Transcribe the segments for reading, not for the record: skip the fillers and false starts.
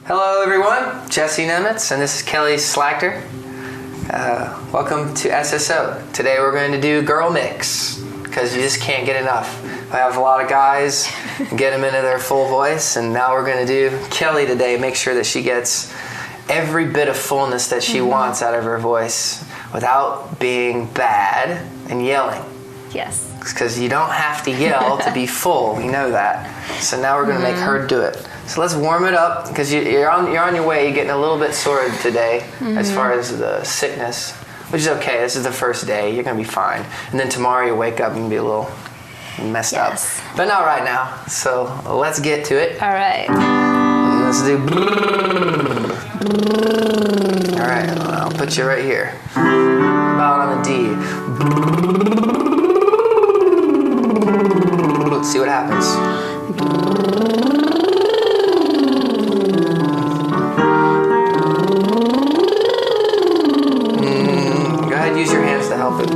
Hello everyone, Jesse Nemitz, and this is Kelly Slachter. Welcome to SSO. Today we're going to do girl mix, because you just can't get enough. I have a lot of guys, get them into their full voice, and now we're going to do Kelly today, make sure that she gets every bit of fullness that she wants out of her voice without being bad and yelling. Yes. Because you don't have to yell to be full, we know that. So now we're going to make her do it. So let's warm it up, because you're on your way. You're getting a little bit sore today as far as the sickness, which is okay. This is the first day. You're going to be fine. And then tomorrow you wake up and be a little messed up. But not right now. So let's get to it. All right. Let's do... All right, I'll put you right here. About on the D. Let's see what happens. Go ahead, use your hands to help it.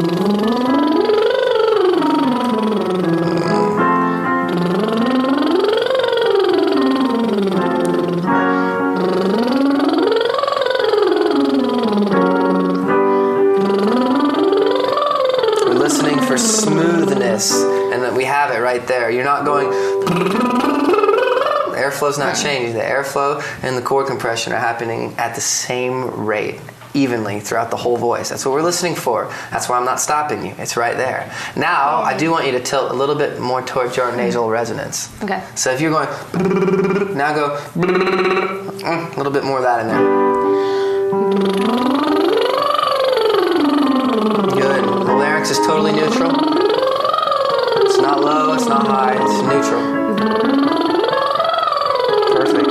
We're listening for smoothness, and that we have it right there. You're not going... The airflow's not changing. The airflow and the chord compression are happening at the same rate, evenly throughout the whole voice. That's what we're listening for. That's why I'm not stopping you. It's right there. Now, I do want you to tilt a little bit more towards your nasal resonance. Okay. So if you're going... Now go... A little bit more of that in there. Good. The larynx is totally neutral. It's not low, it's not high, it's neutral. Perfect.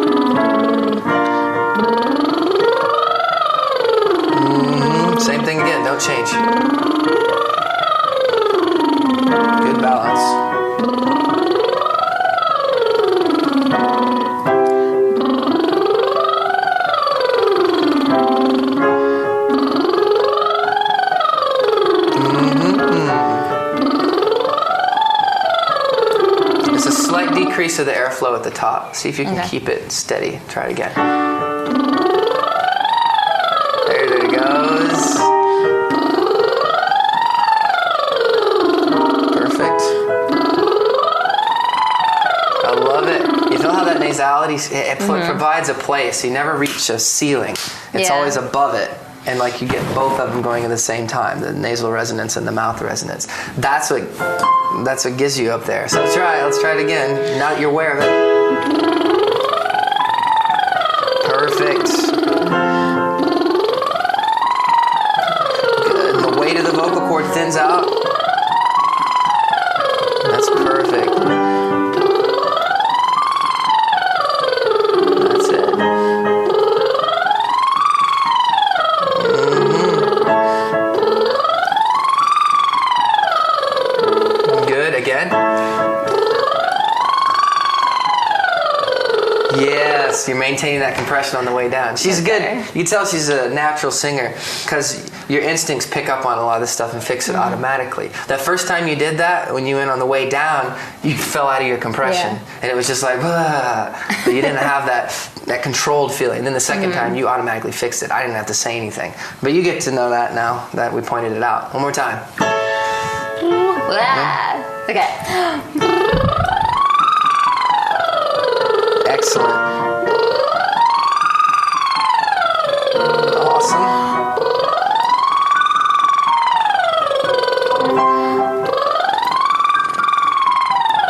Same thing again, don't change. Good balance. There's a slight decrease of the airflow at the top. See if you can keep it steady. Try it again. There it goes. Perfect. I love it. You feel how that nasality, it provides a place. You never reach a ceiling. It's always above it. And like you get both of them going at the same time, the nasal resonance and the mouth resonance. That's what gives you up there. So let's try it again. Now that you're aware of it. Perfect. Good. The weight of the vocal cord thins out. That's perfect. That's it. Good. Again. Yes, you're maintaining that compression on the way down. She's good. You can tell she's a natural singer because your instincts pick up on a lot of this stuff and fix it automatically. That first time you did that, when you went on the way down, you fell out of your compression. And it was just like, but you didn't have that controlled feeling. And then the second time, you automatically fixed it. I didn't have to say anything. But you get to know that now that we pointed it out. One more time. Okay. Excellent. Awesome.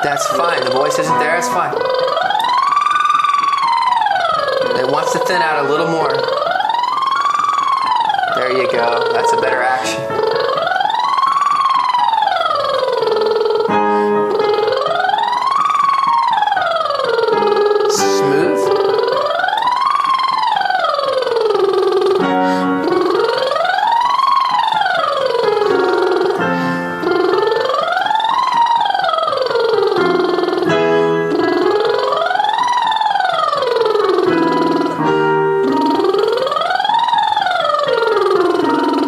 That's fine. The voice isn't there, it's fine. It wants to thin out a little more. There you go. That's a better action.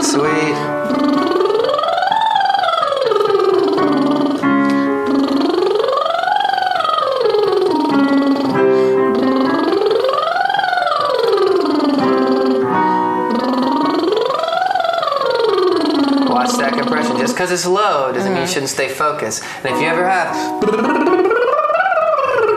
Sweet. because it's low doesn't mean you shouldn't stay focused. And if you ever have,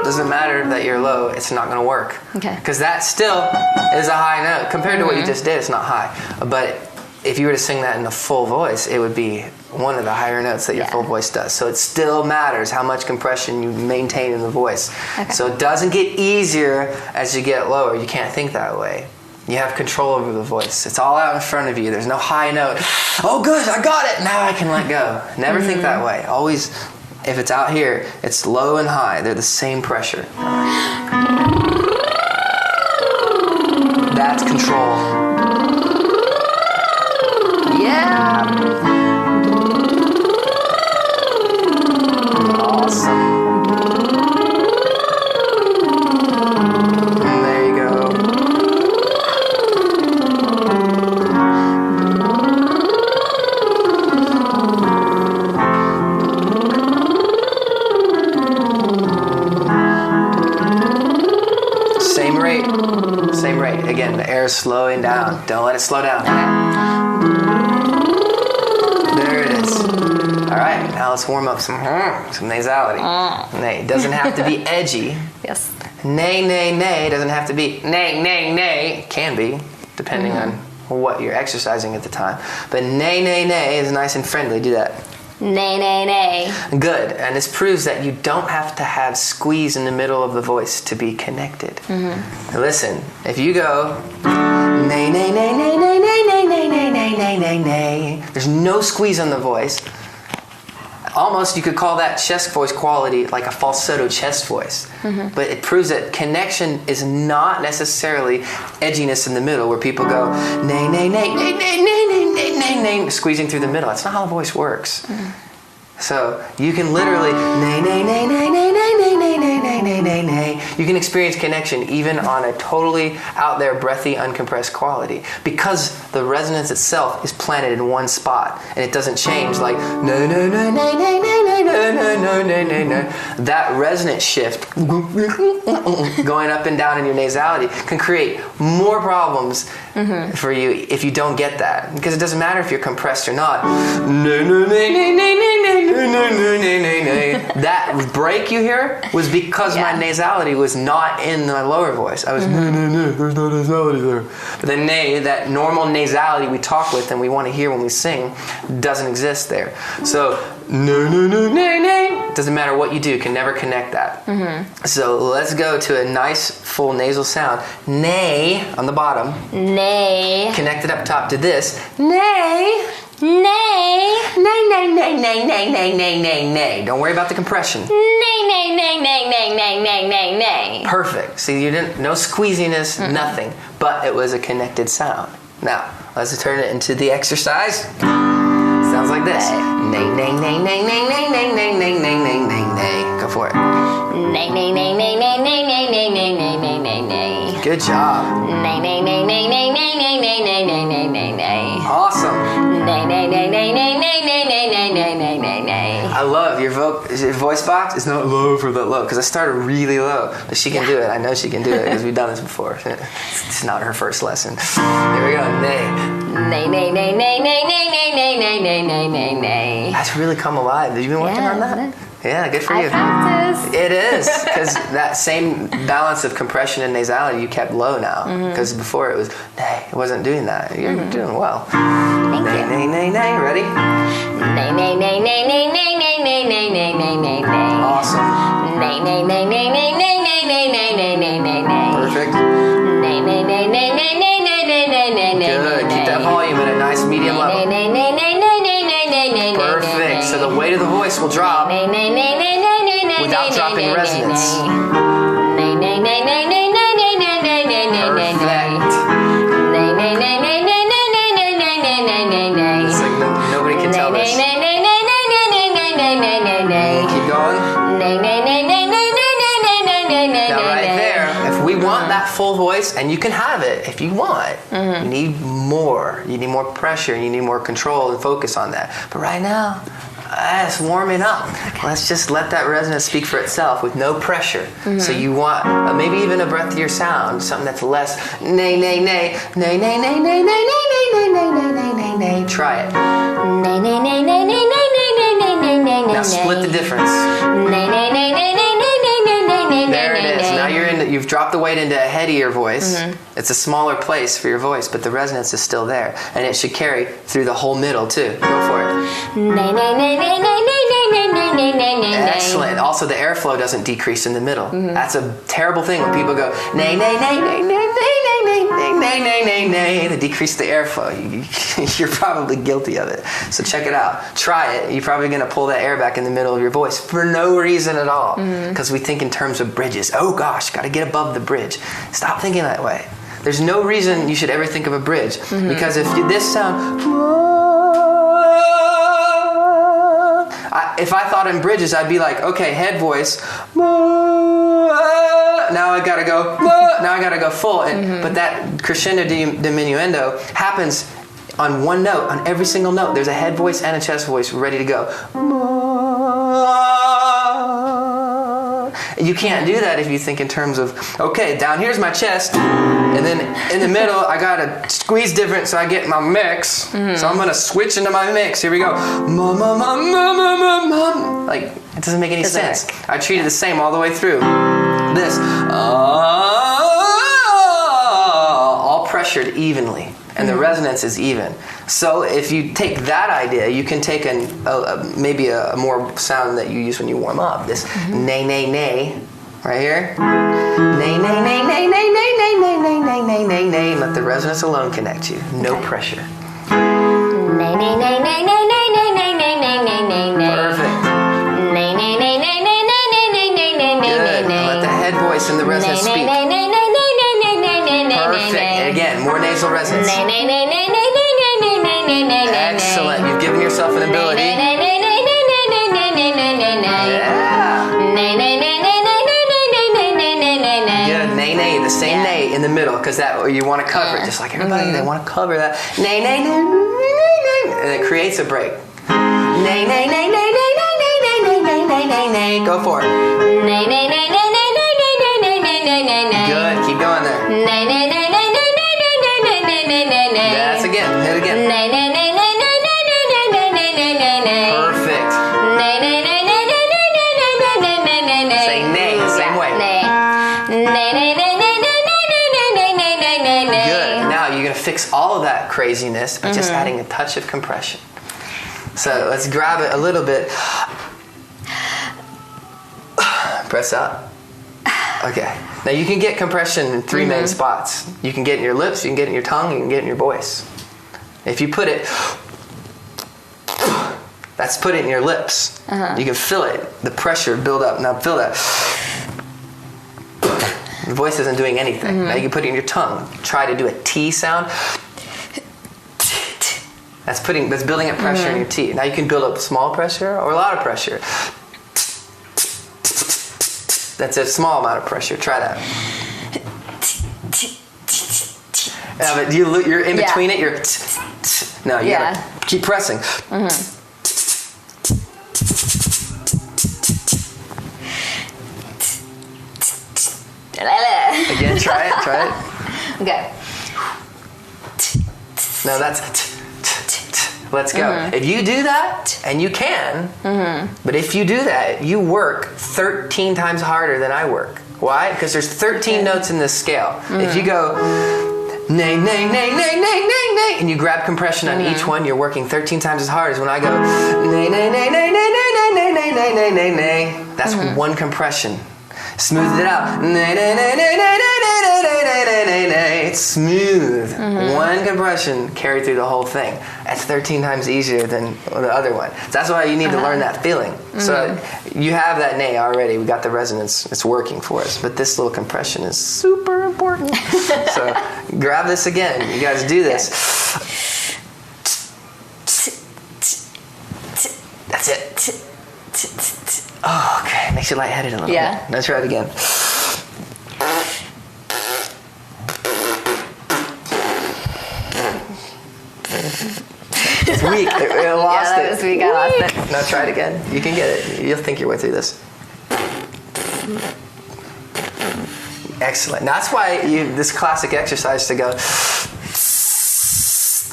doesn't matter that you're low, it's not going to work. Okay. Because that still is a high note. Compared to what you just did, it's not high. But if you were to sing that in a full voice, it would be one of the higher notes that your full voice does. So it still matters how much compression you maintain in the voice. Okay. So it doesn't get easier as you get lower. You can't think that way. You have control over the voice. It's all out in front of you. There's no high note. Oh, good, I got it. Now I can let go. Never think that way. Always, if it's out here, it's low and high. They're the same pressure. That's control. Yeah. Awesome. And there you go. Same rate. Same rate. Again, the air is slowing down. Don't let it slow down. There it is. All right, now let's warm up some nasality. Nay doesn't have to be edgy. Yes. Nay, nay, nay doesn't have to be nay, nay, nay. It can be, depending on what you're exercising at the time. But nay, nay, nay is nice and friendly. Do that. Nay, nay, nay. Good. And this proves that you don't have to have squeeze in the middle of the voice to be connected. Now listen, if you go nay, nay, nay, nay, nay, nay, nay, nay, nay, nay, nay, nay, nay, there's no squeeze on the voice. Almost you could call that chest voice quality like a falsetto chest voice. But it proves that connection is not necessarily edginess in the middle where people go nay, nay, nay, nay, nay, nay, nay, nay, nay, nay, squeezing through the middle. That's not how the voice works. So you can literally nay, nay, nay, nay, nay, nay, nay, nay, nay, nay, nay, nay, nay. You can experience connection even on a totally out there, breathy, uncompressed quality because the resonance itself is planted in one spot and it doesn't change like no, no, no, no, no, no, no, no, no, no, no, no, no. That resonance shift going up and down in your nasality can create more problems for you if you don't get that because it doesn't matter if you're compressed or not. No, no, no, no, no, no, no. That break you hear was because my nasality was not in my lower voice. I was there's no nasality there. But the nay, that normal nasality we talk with and we want to hear when we sing, doesn't exist there. So no, no, no, nay, nay. Doesn't matter what you do, can never connect that. So let's go to a nice full nasal sound. Nay on the bottom. Nay. Connected up top to this. Nay. Nay. Nay, nay, nay, nay, nay, nay, nay, nay, nay. Don't worry about the compression. Nay, nay, nay, nay, nay, nay, nay, nay, nay. Perfect. See, you didn't, no squeeziness, nothing. But it was a connected sound. Now, let's turn it into the exercise. Sounds like this. Nay, nay, nay, nay, nay, nay, nay, nay, nay, nay, nay, nay, nay. Go for it. Nay, nay, nay, nay, nay, nay, nay, nay, nay, nay, nay, nay, nay. Good job. Nay, nay, nay, nay, nay, nay, nay, nay, nay, nay, nay, nay, nay. Awesome. Nay, nay, nay, nay, nay, nay, nay, nay, nay, nay, nay, nay, nay. I love your voice box is not low for that low because I started really low, but she can do it. I know she can do it because we've done this before. It's not her first lesson. Here we go. Nay. Nay, nay, nay, nay, nay, nay, nay, nay, nay, nay, nay, nay, nay. That's really come alive. Have you been working on that? Yeah, good for you. I practice. It is, because that same balance of compression and nasality you kept low now. Because before it was, nay, it wasn't doing that. You're doing well. Thank nay, you. nay, nay, nay. Ready? Nay, nay, nay, nay, nay, nay, nay, nay, nay, nay, nay, nay, nay. Awesome. Nay, nay, nay, nay, nay, nay, nay, nay, nay, nay, nay, nay, nay. Perfect. Nay, nay, nay, nay, nay, nay, nay, nay, nay, nay, nay. Good. Keep that volume at a nice medium level. Nay, nay, nay, nay, nay, nay, nay, nay, nay. Perfect. So the weight of the voice will drop without dropping resonance. Perfect. It's like nobody can tell this. Keep going. Now right there, if we want that full voice, and you can have it if you want, you need more. You need more pressure, you need more control and focus on that. But right now, it's warming up. Let's just let that resonance speak for itself with no pressure. So you want maybe even a breathier sound, something that's less nay, nay, nay, nay, nay, nay, nay, nay, nay, nay, nay, nay, nay, nay, nay. Try it. Nay, nay, nay, nay, nay, nay. Now split the difference. There it is. Now you've dropped the weight into a headier voice. It's a smaller place for your voice, but the resonance is still there. And it should carry through the whole middle too. Go for it. Excellent. Also, the airflow doesn't decrease in the middle. That's a terrible thing when people go, nay, nay, nay, nay, nay, nay, nay, nay, nay, nay, nay, nay. They decrease the airflow. You're probably guilty of it. So check it out. Try it. You're probably going to pull that air back in the middle of your voice for no reason at all. Because we think in terms of bridges. Oh gosh, got to get above the bridge. Stop thinking that way. There's no reason you should ever think of a bridge. Because if this sound... if I thought in bridges, I'd be like, okay, head voice. Now I gotta go. Now I gotta go full. But that crescendo diminuendo happens on one note, on every single note. There's a head voice and a chest voice ready to go. You can't do that if you think in terms of, okay, down here's my chest, and then in the middle I gotta squeeze different so I get my mix. So I'm gonna switch into my mix. Here we go. Like, it doesn't make any sense. I treat it the same all the way through. This, all pressured evenly, and the resonance is even. So if you take that idea, you can take maybe a more sound that you use when you warm up. This nay, nay, nay, right here. Nay, nay, nay, nay, nay, nay, nay, nay, nay, nay, nay, nay, nay. Let the resonance alone connect you. No pressure. Nay, nay, nay, nay, nay, nay, nay, nay, nay, nay, nay, nay, nay. Perfect. Nay, nay, nay, nay, nay, nay, nay, nay, nay, nay, nay, Good. Let the head voice and the resonance speak. Nay, nay, nay, nay, nay, nay, nay, nay, nay, nay. Perfect. And again, more nasal resonance. Nay, nay, nay, nay, nay, nay, nay, nay, nay, nay, nay. Excellent. You've given yourself an ability. Nay, nay, nay, nay, nay, nay, nay, nay, nay, nay, nay, nay. Yeah. Nay, nay, nay, nay, nay, nay, nay, nay, nay, nay, nay, nay. Good. Nay, nay. The same nay in the middle, because that you want to cover it, just like everybody. They want to cover that. Nay, nay, nay, nay, nay, nay, and it creates a break. Nay, nay, nay, nay, nay, nay, nay, nay, nay, nay, nay, nay, nay. Go for it. Nay, nay, nay, nay, nay, nay, nay, nay, nay, nay, nay, nay, nay. Good. Keep going there. Nay, nay, nay, nay, nay, nay, nay, nay, nay, nay, nay, nay, nay. That's again. Hit it again. Nay, nay, nay, nay, nay, nay, nay, nay, nay, nay, nay, nay. Perfect. Nay, nay, nay, nay, nay, nay, nay, nay, nay, nay, nay, nay. Say nay the same way. Nay. Nay, nay, nay, nay, nay, nay, nay, nay, nay, nay, nay, nay. Good. Now you're going to fix all of that craziness by just adding a touch of compression. So let's grab it a little bit. Press up. Okay. Now you can get compression in three main spots. You can get it in your lips, you can get it in your tongue, you can get it in your voice. If you put it, that's put it in your lips. You can feel it, the pressure build up. Now feel that. The voice isn't doing anything. Now you can put it in your tongue. Try to do a T sound. That's building up pressure in your teeth. Now you can build up small pressure or a lot of pressure. That's a small amount of pressure. Try that. But you're in between it. You're no. You gotta keep pressing. Again, try it. Okay. No, that's. Let's go. If you do that, and you can, but if you do that, you work 13 times harder than I work. Why? Because there's 13 notes in this scale. If you go nay, nay, nay, nay, nay, nay, nay, and you grab compression on each one, you're working 13 times as hard as when I go nay, nay, nay, nay, nay, nay, nay, nay, nay, nay, nay, nay, nay. That's one compression. Smooth it out. Nay, nay, nay, nay, nay, nay, nay, nay, nay, nay, nay, nay. It's smooth. One compression, carry through the whole thing. That's 13 times easier than the other one. So that's why you need to learn that feeling. So you have that nay already. We got the resonance. It's working for us. But this little compression is super important. So grab this again. You guys do this. That's it. Oh, okay. Makes you lightheaded a little bit. Let's try it again. It's weak. It lost that was weak. I lost it. Now try it again. You can get it. You'll think your way through this. Excellent. That's why this classic exercise to go.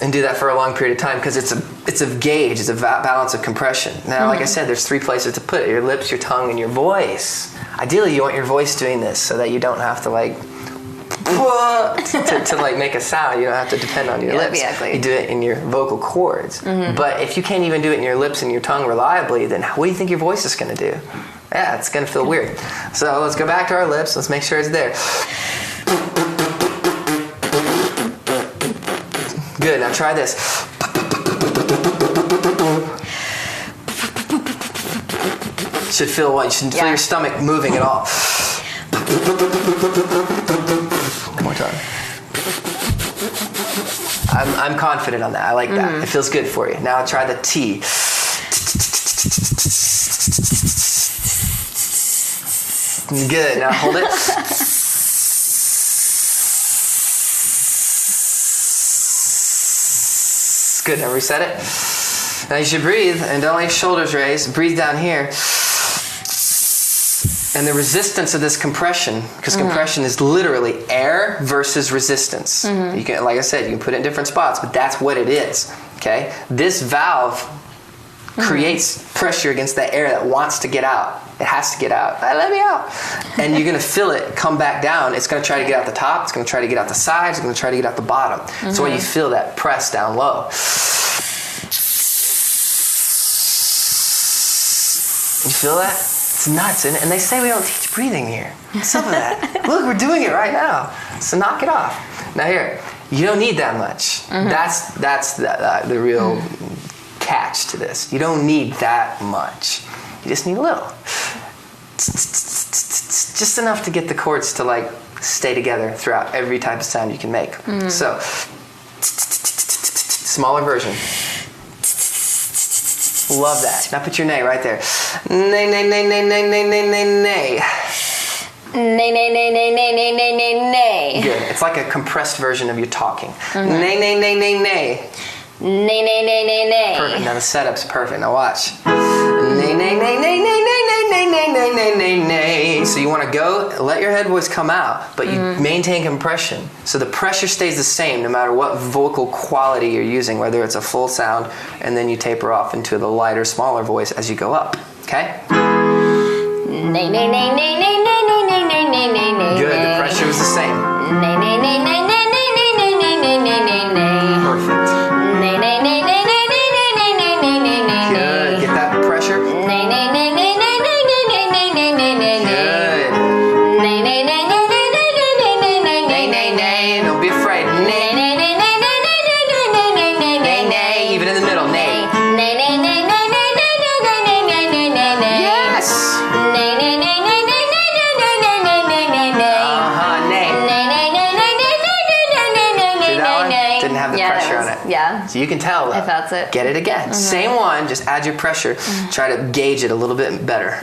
And do that for a long period of time because it's a gauge, it's a balance of compression. Now, like I said, there's 3 places to put it: your lips, your tongue, and your voice. Ideally, you want your voice doing this so that you don't have to like to like make a sound. You don't have to depend on your lips. You do it in your vocal cords. But if you can't even do it in your lips and your tongue reliably, then what do you think your voice is going to do? Yeah, it's going to feel weird. So let's go back to our lips. Let's make sure it's there. Good. Now try this. Should feel what? You shouldn't feel your stomach moving at all. One more time. I'm confident on that. I like that. It feels good for you. Now try the T. Good. Now hold it. Good. Now reset it. Now you should breathe and don't let your shoulders raise. Breathe down here. And the resistance of this compression, because compression is literally air versus resistance. You can, like I said, you can put it in different spots, but that's what it is. Okay. This valve creates pressure against the air that wants to get out. It has to get out. Let me out. And you're going to feel it come back down. It's going to try to get out the top. It's going to try to get out the sides. It's going to try to get out the bottom. So when you feel that press down low. You feel that? It's nuts. And they say we don't teach breathing here. What's up with that? Look, we're doing it right now. So knock it off. Now here, you don't need that much. That's the real catch to this. You don't need that much. You just need a little. Just enough to get the chords to like stay together throughout every type of sound you can make. So, smaller version. Love that. Now put your nay right there. Nay, nay, nay, nay, nay, nay, nay, nay, nay. Nay, nay, nay, nay, nay, nay, nay, nay, nay. Good. It's like a compressed version of your talking. Nay, nay, nay, nay, nay. Nay, nay, nay, nay, nay. Perfect. Now the setup's perfect. Now watch. Nay, nay, nay, nay, nay, nay, nay, nay, nay, nay, nay, nay, nay. So you want to go, let your head voice come out, but you maintain compression. So the pressure stays the same no matter what vocal quality you're using, whether it's a full sound, and then you taper off into the lighter, smaller voice as you go up. Okay? Nay, nay, nay, nay, nay, nay, nay, nay, nay, nay, nay, nay. Good. The pressure is the same. Nay, nay, nay, nay, nay, nay, nay, nay, nay, nay, nay, nay, nay. Perfect. Nay, nay, nay, nay, nay, nay, nay, nay, nay, nay, nay, nay. Good. Get that pressure. Nay, nay, nay, nay, nay, nay, nay, nay, nay, nay, nay, nay. Good. Nay, nay, nay, nay, nay, nay, nay, nay, nay, nay, Nay, nay, nay. Don't be afraid. Nay, nay, nay, nay, nay, nay, nay, nay, nay, nay, nay, nay, nay. Even in the middle. Nay. Nay, nay, nay, nay, nay, nay, nay, nay, nay, nay, nay, nay. Yes. Nay, nay, nay, nay, nay, nay, nay, nay, nay, nay, nay, nay. Nay. Nay, nay, nay, nay, nay, nay, nay, nay, nay, nay, See that one? nay. Didn't have the pressure on it. Yeah. So you can tell though. I felt it. Get it again. Same one, just add your pressure. Try to gauge it a little bit better.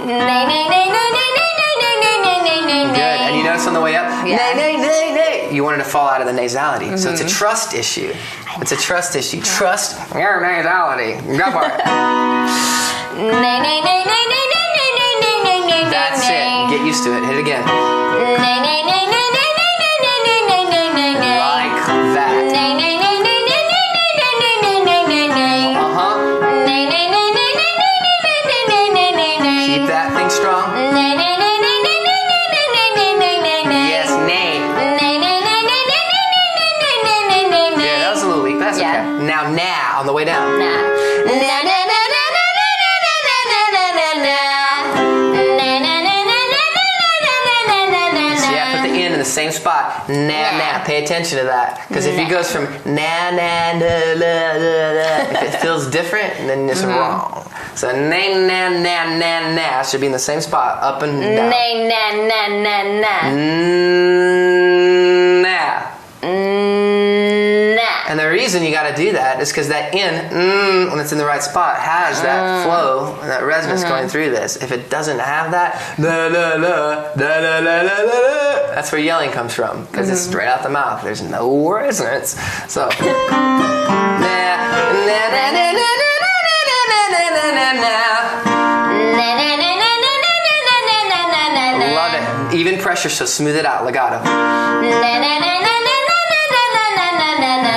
Nay, nay, nay, nay, nay, nay, nay, nay, nay, nay, nay. Good. And you notice on the way up, Yeah. nay, nay, nay, nay. You wanted to fall out of the nasality. So it's a trust issue. It's a trust issue. Trust your nasality. Go for it. Nay, nay, nay, nay, nay, nay, nay, nay, nay, nay, nay. That's it. Get used to it. Hit it again. Nay, nay, nay, nay, nay, nay, nay, nay, nay, nay, nay, nay. Like that. Nay, nay, nay, nay, nay, nay, nay, nay, nay, nay, nay, nay. Uh-huh. Nay, nay, nay, nay, nay, nay, nay, nay, nay, nay, nay, nay. Keep that thing strong. Nay, nay, nay, nay, nay, nay, nay, nay, nay, nay, nay, nay. Yes, nay. Nay, nay, nay, nay, nay, nay, nay, nay, nay, nay, nay, nay. Yeah, that was a little weak. That's okay. Now, on the way down. Nah. Na, na, na, na, na, na, na, na, na, na, na, na, na. Na, na, na, na, na, na, na, na, na, na, na. So yeah, put the in the same spot. Na, na. Pay attention to that. Because if it goes from na, na, na, na, na, na, if it feels different, then it's wrong. So na, na, na, na, na should be in the same spot, up and down. Nay, na, na, na, na. Na. Na. And the reason you got to do that is because that when it's in the right spot, has that flow, that resonance going through this. If it doesn't have that, la, la, la, la, la, la, la, la, that's where yelling comes from, because it's straight out the mouth. There's no resonance. So, na, na, na, na, na, na, na, na, na, na, na, na. Love it. Even pressure, so smooth it out, legato. Na, na, na, na, na, na, na, na, na, na, na, na.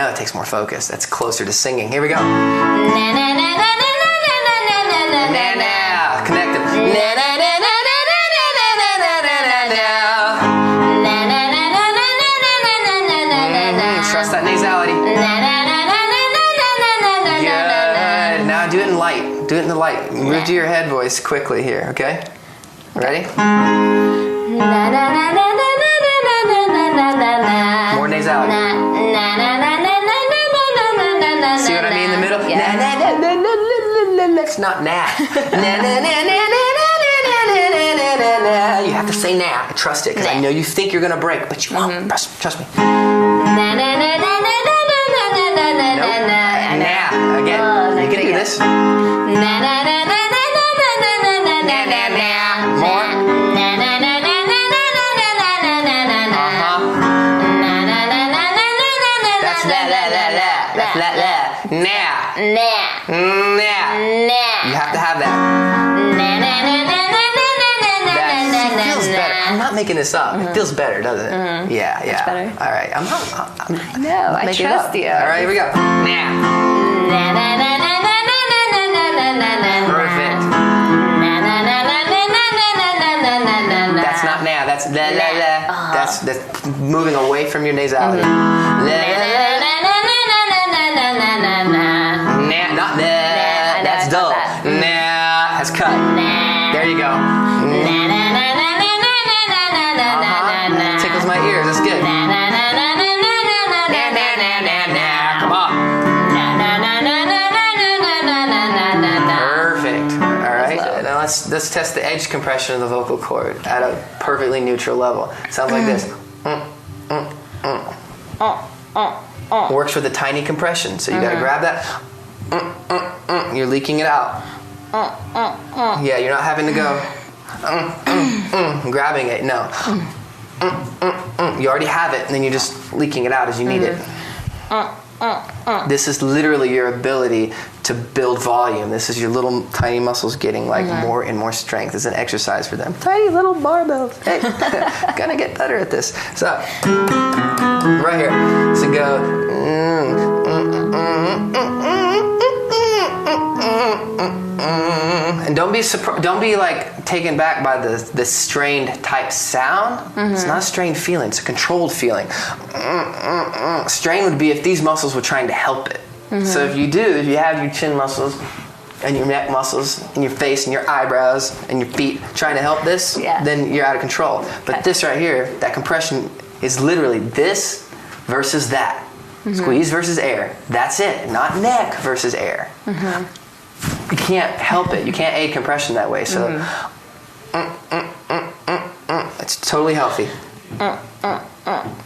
know it takes more focus. That's closer to singing. Here we go. Na na na na na na na na na na na na. Connect them. Na na na na na na na na na na na. Na na na na na na na na na na. Trust that nasality. Na na na na na na na na na. Good. Now do it in light. Do it in the light. Move to your head voice quickly here, okay? Ready? Na na na na na na na na na na na. More nasality. Na na na na na na na na na na. See what I mean in the middle? Yeah. Na na na na na na na. It's not na. Na na na na na na na na na na na. You have to say na. Trust it, because I know you think you're gonna break, but you won't. Trust me. Na na na na na na na na na na na na. Na. Again. You can do this. Na na na na na na na na na na na na. More. Na na na na na na na na na na na na. Na na na na na na na na na. That's la la la la. That's la la. Na. Na. Na. Na. You have to have that. Na na na na na na na na na. That feels better. I'm not making this up. It feels better, doesn't it? Yeah, yeah. Much better. All right. I'm No, I making it up. trust you. All right, here we go. Nah. Na na na na na na na na na na na. Perfect. Na na na na na na na na na na na. That's not now. That's la la la. That's moving away from your nasality. La la la. Nah, not nah. That's dull. Nah has cut. There you go. Tickles my ears. That's good. Nah, come on. Perfect. All right. Now let's test the edge compression of the vocal cord at a perfectly neutral level. Sounds like this. Works with a tiny compression, so you got to grab that. You're leaking it out. Yeah, you're not having to go grabbing it. No. You already have it, and then you're just leaking it out as you need it. This is literally your ability to build volume. This is your little tiny muscles getting like more and more strength. It's an exercise for them. Tiny little barbells. Hey, gonna get better at this. So, right here. So go. And don't be like taken back by the strained type sound. It's not a strained feeling, it's a controlled feeling. Strain would be if these muscles were trying to help it. So if you have your chin muscles and your neck muscles and your face and your eyebrows and your feet trying to help this, then you're out of control. But this right here, that compression is literally this versus that. Squeeze versus air. That's it. Not neck versus air. You can't help it. You can't aid compression that way. So it's totally healthy.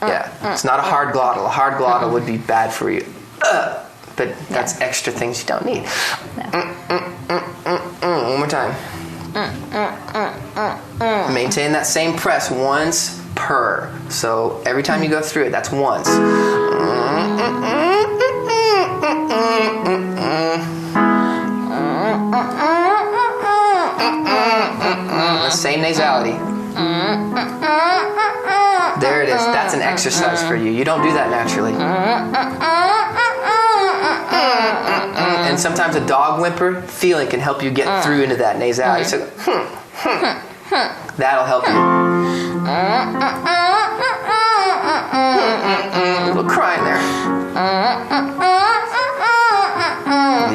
Yeah, it's not a hard glottal. A hard glottal would be bad for you. But that's extra things you don't need. One more time. Maintain that same press once per. So every time you go through it, that's once. The same nasality. There it is. That's an exercise for you. You don't do that naturally. And sometimes a dog whimper feeling can help you get through into that nasality. So, that'll help you. A little crying there.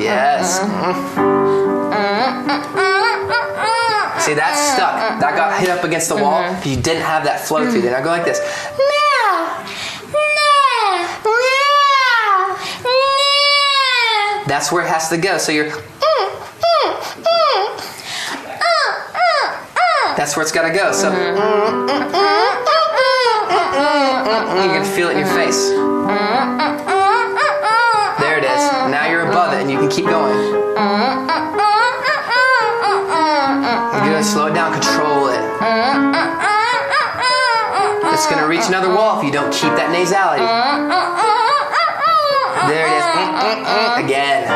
Yes. See, that's stuck. That got hit up against the wall. You didn't have that flow through there. Now go like this. That's where it has to go. So you're. That's where it's got to go. So you're gonna feel it in your face. There it is. Now you're above it, and you can keep going. Good. Slow it down. Control it. It's gonna reach another wall if you don't keep that nasality. There it is. Again.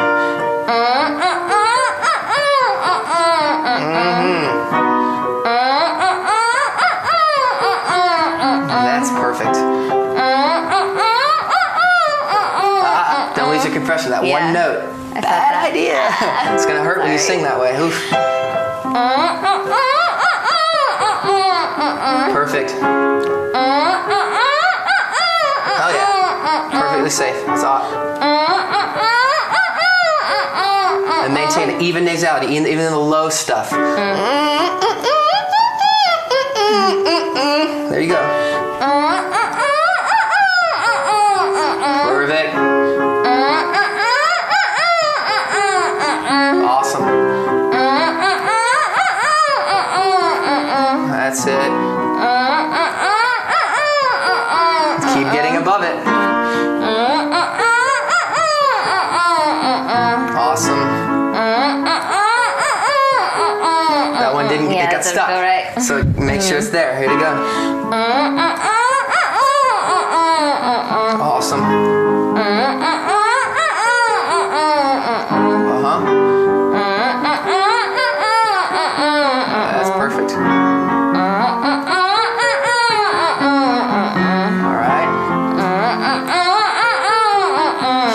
That's perfect. of compression. That Yeah. one note. I felt Bad that. idea. It's gonna hurt when you sing that way. Oof. Perfect. Oh yeah. Perfectly safe. It's all. And maintain an even nasality, even in the low stuff. There you go. Perfect. Awesome. That's it. Keep getting above it. Awesome. That one didn't. Yeah, it got didn't stuck. feel right. So make sure it's there. Here we go. Awesome. That's perfect. All right.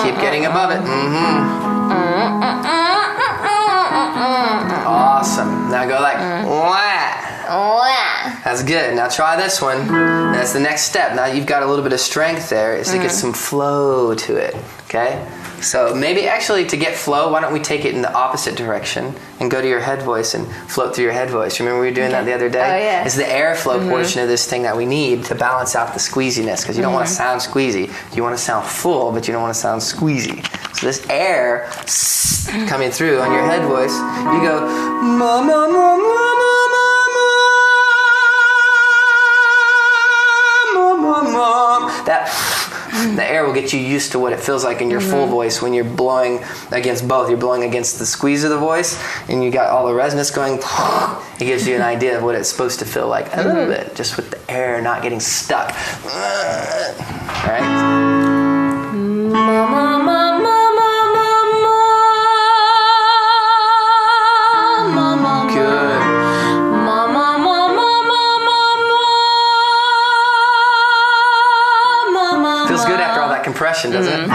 Keep getting above it. Awesome. Now go like wah. That's good. Now try this one. That's the next step. Now you've got a little bit of strength there. Is to get some flow to it. Okay? So maybe actually to get flow, why don't we take it in the opposite direction and go to your head voice and float through your head voice. Remember we were doing that the other day? Oh, yeah. It's the airflow portion of this thing that we need to balance out the squeeziness, because you don't want to sound squeezy. You want to sound full, but you don't want to sound squeezy. So this air coming through on your head voice, you go ma ma ma ma ma ma ma ma. That the air will get you used to what it feels like in your full voice when you're blowing against both. You're blowing against the squeeze of the voice, and you got all the resonance going. It gives you an idea of what it's supposed to feel like a little bit, just with the air not getting stuck. All right? Good. Feels good after all that compression, doesn't it? Good.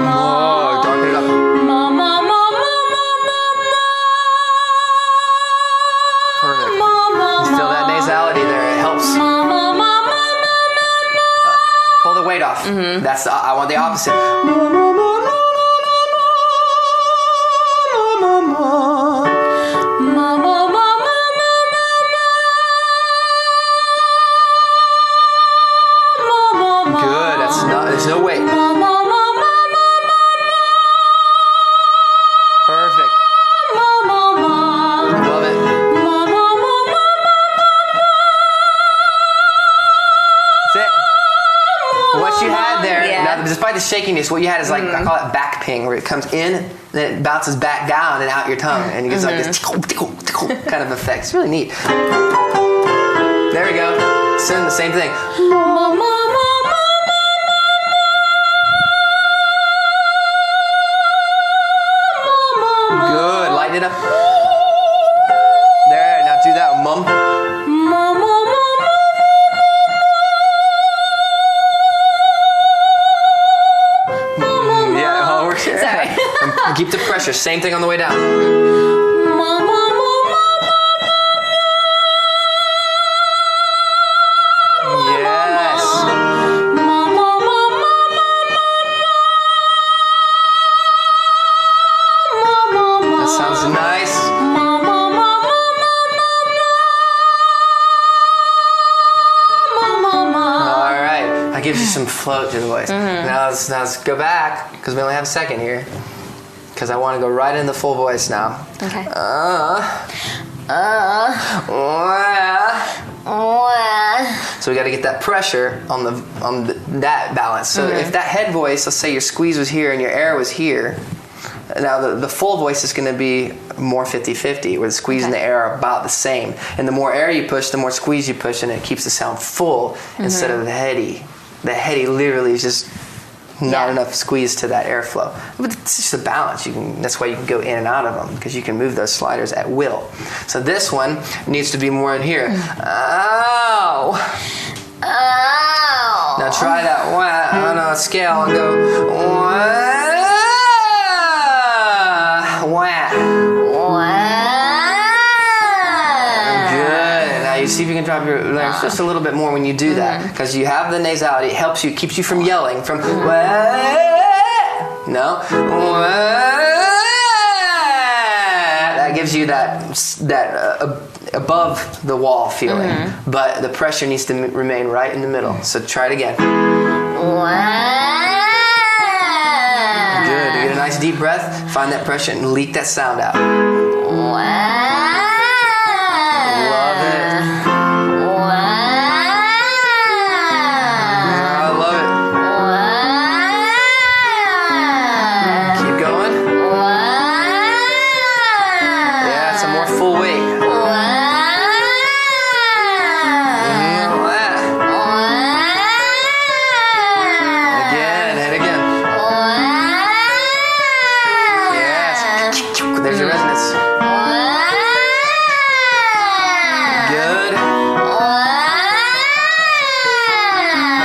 Oh, darken it up. Perfect. You feel that nasality there. It helps. Pull the weight off. That's the, I want the opposite. Good. That's not. There's no weight. Perfect. Love it. That's it. What you had there, now, despite the shakiness, what you had is like, I call it back ping, where it comes in, then it bounces back down and out your tongue, and it gives like this tickle, tickle, tickle kind of effect. It's really neat. There we go. Same thing. Good. Lighten it up. There. Now do that, mum. Yeah. Oh, we're here. Sorry. And keep the pressure. Same thing on the way down. Yes. That sounds nice. All right. That gives you some float to the voice. Now let's go back, because we only have a second here. Because I want to go right in the full voice now. Okay. So we got to get that pressure on that balance. So if that head voice, let's say your squeeze was here and your air was here, now the full voice is going to be more 50-50, where the squeeze and the air are about the same. And the more air you push, the more squeeze you push, and it keeps the sound full instead of the heady. The heady literally is just not enough squeeze to that airflow. But it's just a balance. That's why you can go in and out of them, because you can move those sliders at will. So this one needs to be more in here. Ow! Ow! Now try that wah on a scale and go wah, wah. See if you can drop your larynx just a little bit more when you do that, because you have the nasality. It helps you, keeps you from yelling. From that gives you that above the wall feeling, but the pressure needs to remain right in the middle. So try it again. Good. You get a nice deep breath. Find that pressure and leak that sound out. There's your resonance. Good.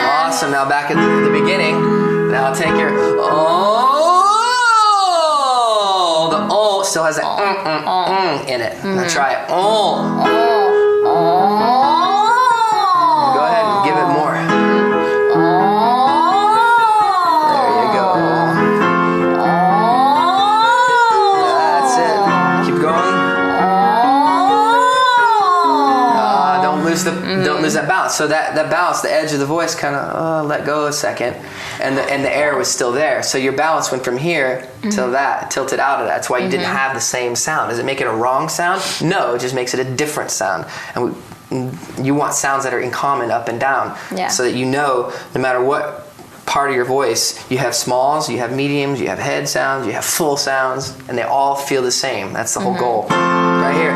Awesome. Now back at the beginning. Now take your oh. The oh still has that in it. Now try it. Oh. Go ahead and give it more. Don't lose that balance. So that balance, the edge of the voice kind of let go a second, and the air was still there. So your balance went from here till that, tilted out of that. That's why you didn't have the same sound. Does it make it a wrong sound? No, it just makes it a different sound. And you want sounds that are in common up and down, so that you know no matter what part of your voice, you have smalls, you have mediums, you have head sounds, you have full sounds, and they all feel the same. That's the whole goal. Right here.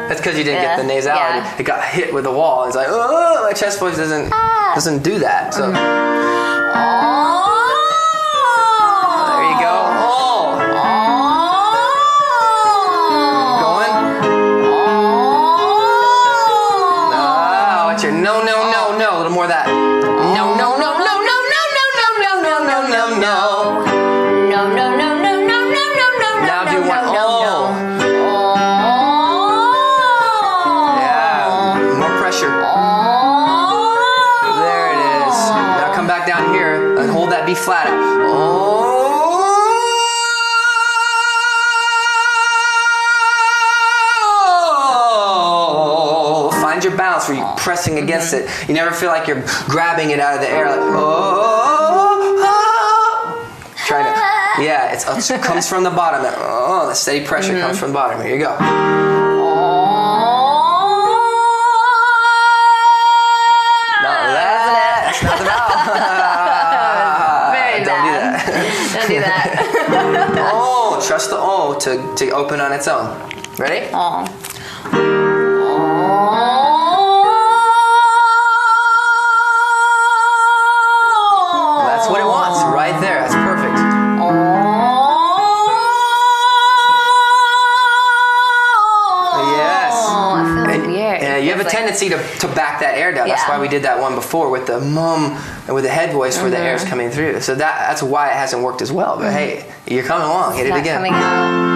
That's because you didn't get the nasality. It got hit with the wall. It's like, oh, my chest voice doesn't do that. So there you go. Going. What's your no? A little more of that. No. Now do one. There it is. Now come back down here and hold that B flat out. Oh. Find your balance where you're pressing against it. You never feel like you're grabbing it out of the air. Like, try to. Yeah, it comes from the bottom. The steady pressure comes from the bottom. Here you go. Trust the O to open on its own. Ready? That's what it wants, right there. That's perfect. Yes. It feels weird. Yeah, you have a tendency to back that air down. That's why we did that one before with the mum and with the head voice where the air's coming through. So that's why it hasn't worked as well. But hey, you're coming along. Hit it again. Coming out.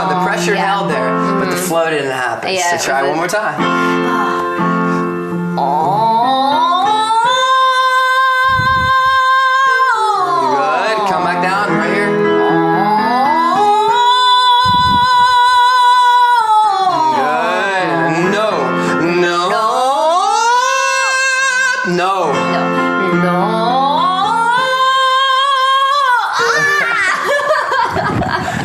The pressure held there, but the flow didn't happen. So try one more time. No.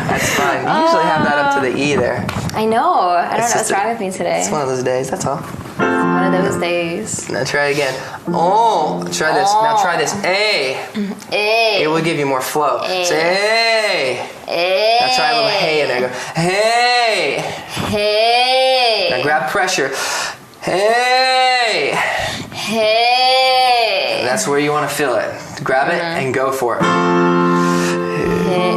That's fine. You usually have that up to the E there. I know. I don't It's know what's just wrong with me today. It's one of those days, that's all. One of those days. Now try it again. Oh, try this. Now try this. A. A. It will give you more flow. Say A. Now try a little hey in there. Go, hey. Hey. Now grab pressure. Hey. Hey. That's where you want to feel it. Grab it and go for it. Hey.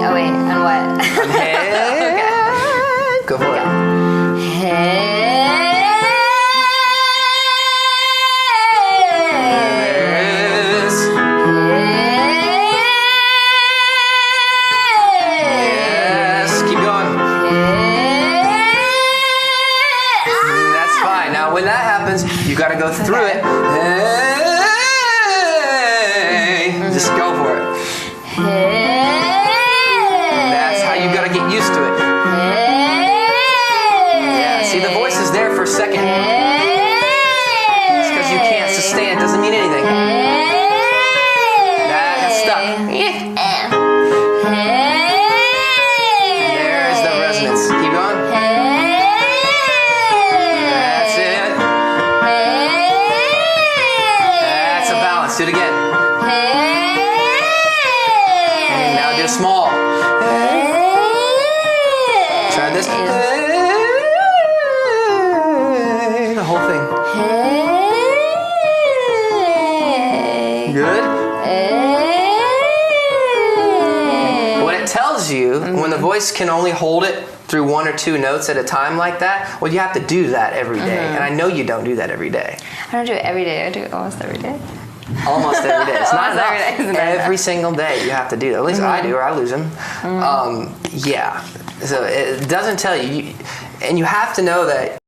Oh wait, on what? And hey. Okay. Go for it. Hey. When that happens, you got to go through it. Hey, just go for it. That's how you got to get used to it. Yeah, see, the voice is there for a second. It's because you can't sustain it. Doesn't mean anything. That's stuck. There's the resonance. Keep going. Do it again. And now do small. Try this. The whole thing. Good. What it tells you, when the voice can only hold it through 1 or 2 notes at a time like that, well, you have to do that every day. And I know you don't do that every day. I don't do it every day. I do it almost every day. Almost every day. It's not enough. Every Single day you have to do that. At least I do, or I lose them. Yeah. So it doesn't tell you. And you have to know that